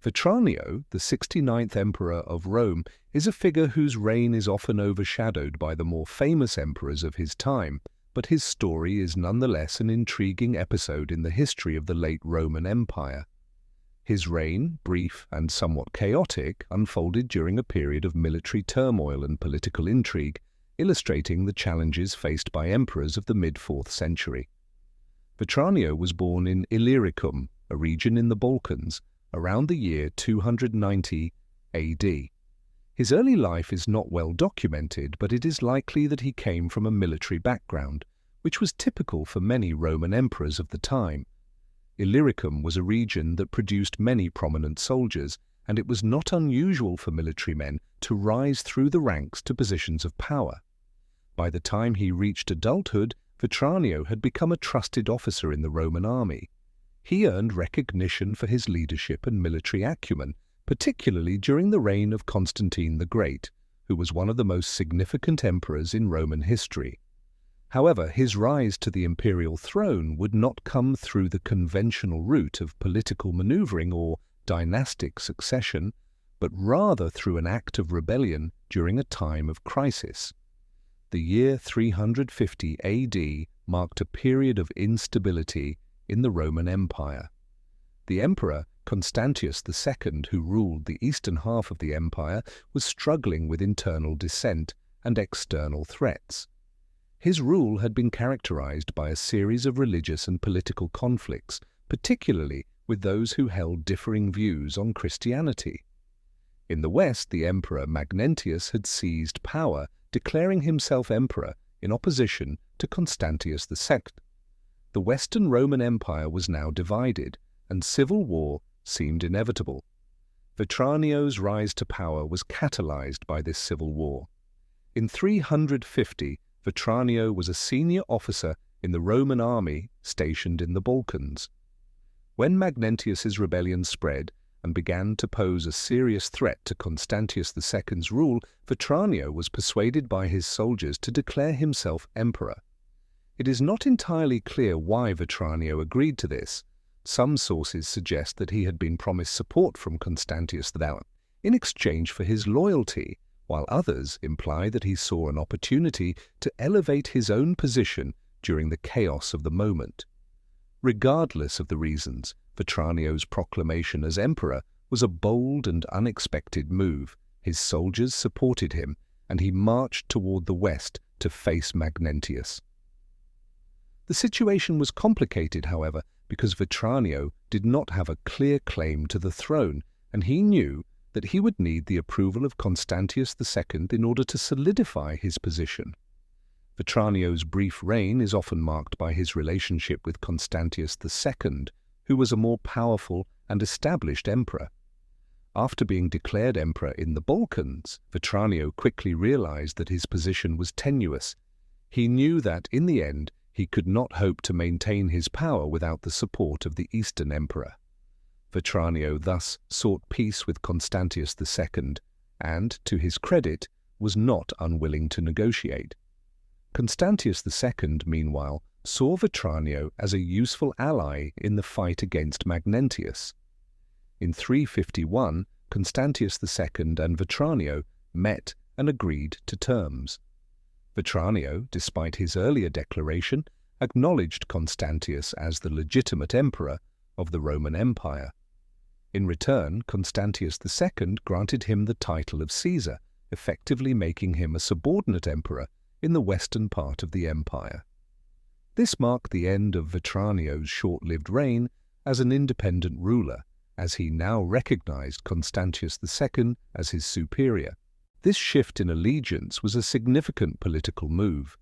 Vetranio, the 69th emperor of Rome, is a figure whose reign is often overshadowed by the more famous emperors of his time, but his story is nonetheless an intriguing episode in the history of the late Roman Empire. His reign, brief and somewhat chaotic, unfolded during a period of military turmoil and political intrigue, illustrating the challenges faced by emperors of the mid-4th century. Vetranio was born in Illyricum, a region in the Balkans, around the year 290 AD. His early life is not well documented, but it is likely that he came from a military background, which was typical for many Roman emperors of the time. Illyricum was a region that produced many prominent soldiers, and it was not unusual for military men to rise through the ranks to positions of power. By the time he reached adulthood, Vetranio had become a trusted officer in the Roman army. He earned recognition for his leadership and military acumen, particularly during the reign of Constantine the Great, who was one of the most significant emperors in Roman history. However, his rise to the imperial throne would not come through the conventional route of political maneuvering or dynastic succession, but rather through an act of rebellion during a time of crisis. The year 350 AD marked a period of instability in the Roman Empire. The emperor, Constantius II, who ruled the eastern half of the empire, was struggling with internal dissent and external threats. His rule had been characterized by a series of religious and political conflicts, particularly with those who held differing views on Christianity. In the West, the emperor Magnentius had seized power, declaring himself emperor in opposition to Constantius II. The Western Roman Empire was now divided, and civil war seemed inevitable. Vetranio's rise to power was catalyzed by this civil war. In 350, Vetranio was a senior officer in the Roman army stationed in the Balkans. When Magnentius's rebellion spread and began to pose a serious threat to Constantius II's rule, Vetranio was persuaded by his soldiers to declare himself emperor. It is not entirely clear why Vetranio agreed to this. Some sources suggest that he had been promised support from Constantius II in exchange for his loyalty, while others imply that he saw an opportunity to elevate his own position during the chaos of the moment. Regardless of the reasons, Vetranio's proclamation as emperor was a bold and unexpected move. His soldiers supported him, and he marched toward the west to face Magnentius. The situation was complicated, however, because Vetranio did not have a clear claim to the throne, and he knew that he would need the approval of Constantius II in order to solidify his position. Vetranio's brief reign is often marked by his relationship with Constantius II, who was a more powerful and established emperor. After being declared emperor in the Balkans, Vetranio quickly realized that his position was tenuous. He knew that, in the end, he could not hope to maintain his power without the support of the Eastern Emperor. Vetranio thus sought peace with Constantius II and, to his credit, was not unwilling to negotiate. Constantius II, meanwhile, saw Vetranio as a useful ally in the fight against Magnentius. In 351, Constantius II and Vetranio met and agreed to terms. Vetranio, despite his earlier declaration, acknowledged Constantius as the legitimate emperor of the Roman Empire. In return, Constantius II granted him the title of Caesar, effectively making him a subordinate emperor in the western part of the empire. This marked the end of Vetranio's short-lived reign as an independent ruler, as he now recognized Constantius II as his superior. This shift in allegiance was a significant political move.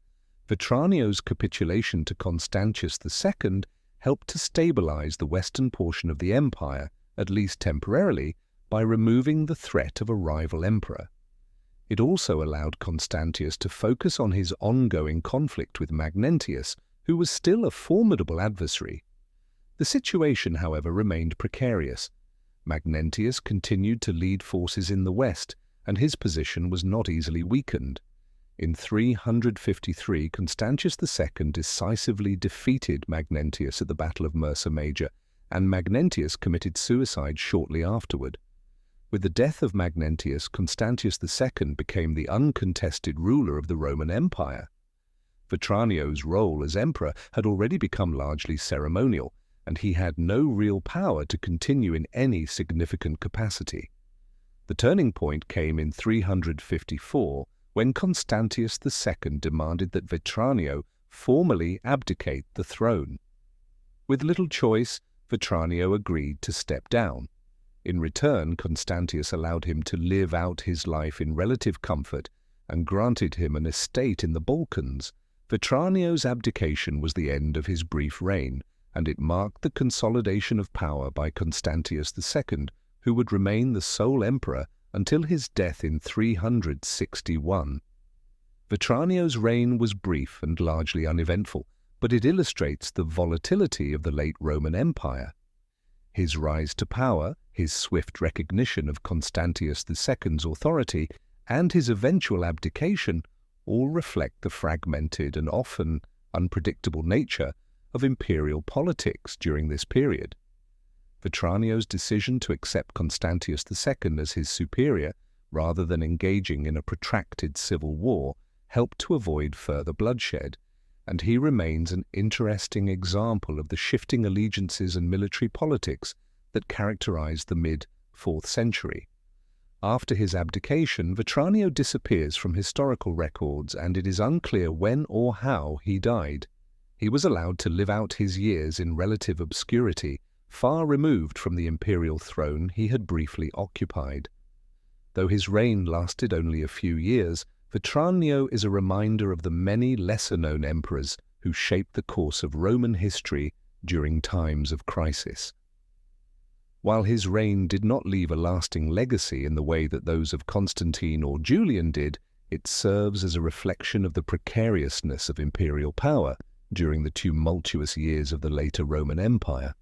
Vetranio's capitulation to Constantius II helped to stabilize the western portion of the empire, at least temporarily, by removing the threat of a rival emperor. It also allowed Constantius to focus on his ongoing conflict with Magnentius, who was still a formidable adversary. The situation, however, remained precarious. Magnentius continued to lead forces in the west, and his position was not easily weakened. In 353, Constantius II decisively defeated Magnentius at the Battle of Mursa Major, and Magnentius committed suicide shortly afterward. With the death of Magnentius, Constantius II became the uncontested ruler of the Roman Empire. Vetranio's role as emperor had already become largely ceremonial, and he had no real power to continue in any significant capacity. The turning point came in 354, when Constantius II demanded that Vetranio formally abdicate the throne. With little choice, Vetranio agreed to step down. In return, Constantius allowed him to live out his life in relative comfort and granted him an estate in the Balkans. Vetranio's abdication was the end of his brief reign, and it marked the consolidation of power by Constantius II, who would remain the sole emperor until his death in 361. Vetranio's reign was brief and largely uneventful, but it illustrates the volatility of the late Roman Empire. His rise to power, his swift recognition of Constantius II's authority, and his eventual abdication all reflect the fragmented and often unpredictable nature of imperial politics during this period. Vetranio's decision to accept Constantius II as his superior, rather than engaging in a protracted civil war, helped to avoid further bloodshed, and he remains an interesting example of the shifting allegiances and military politics that characterized the mid-4th century. After his abdication, Vetranio disappears from historical records, and it is unclear when or how he died. He was allowed to live out his years in relative obscurity, far removed from the imperial throne he had briefly occupied. Though his reign lasted only a few years, Vetranio is a reminder of the many lesser-known emperors who shaped the course of Roman history during times of crisis. While his reign did not leave a lasting legacy in the way that those of Constantine or Julian did, it serves as a reflection of the precariousness of imperial power during the tumultuous years of the later Roman Empire.